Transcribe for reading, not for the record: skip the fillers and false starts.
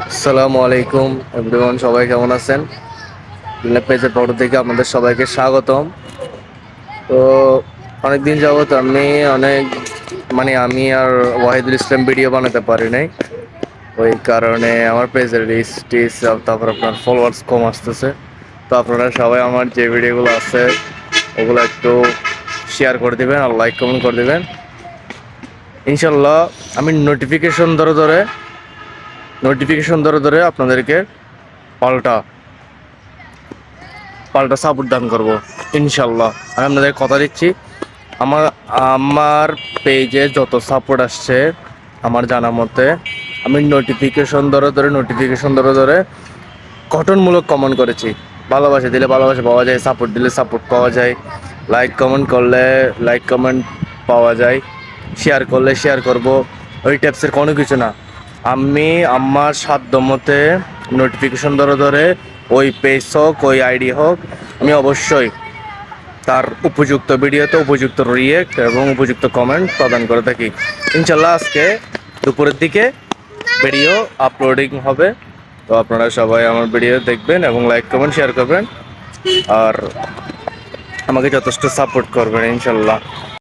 আসসালামু আলাইকুম এভরিওয়ান, সবাই কেমন আছেন? পেজের পক্ষ থেকে আপনাদের সবাইকে স্বাগতম। তো অনেকদিন যাবত আমি আর ওয়াহিদুল ইসলাম ভিডিও বানাতে পারি নাই। ওই কারণে আমার পেজের রিচ টিচ তারপর আপনার ফলোয়ার্স কম আসতেছে। তো আপনারা সবাই আমার যে ভিডিওগুলো আছে ওগুলো একটু শেয়ার করে দিবেন আর লাইক কমেন্ট করে দিবেন। ইনশাল্লাহ আমি নোটিফিকেশন ধরে ধরে আপনাদেরকে পাল্টা পাল্টা সাপোর্ট দান করবো ইনশাল্লাহ। আমি আপনাদের কথা দিচ্ছি, আমার আমার পেজে যত সাপোর্ট আসছে আমার জানা মতে আমি নোটিফিকেশন ধরে ধরে গঠনমূলক কমেন্ট করেছি। ভালোবাসা দিলে ভালোবাসা পাওয়া যায়, সাপোর্ট দিলে সাপোর্ট পাওয়া যায়, লাইক কমেন্ট করলে লাইক কমেন্ট পাওয়া যায়, শেয়ার করলে শেয়ার করব। ওই টাইপসের কোনো কিছু না। আমি আমার সাধ্য মতে নোটিফিকেশন ধরে ধরে ওই পেজ হোক ওই আইডি হোক আমি অবশ্যই তার উপযুক্ত ভিডিওতে উপযুক্ত রিয়েক্ট এবং উপযুক্ত কমেন্ট প্রদান করে থাকি। ইনশাল্লাহ আজকে দুপুরের দিকে ভিডিও আপলোডিং হবে। তো আপনারা সবাই আমার ভিডিও দেখবেন এবং লাইক কমেন্ট শেয়ার করবেন আর আমাকে যথেষ্ট সাপোর্ট করবেন ইনশাল্লাহ।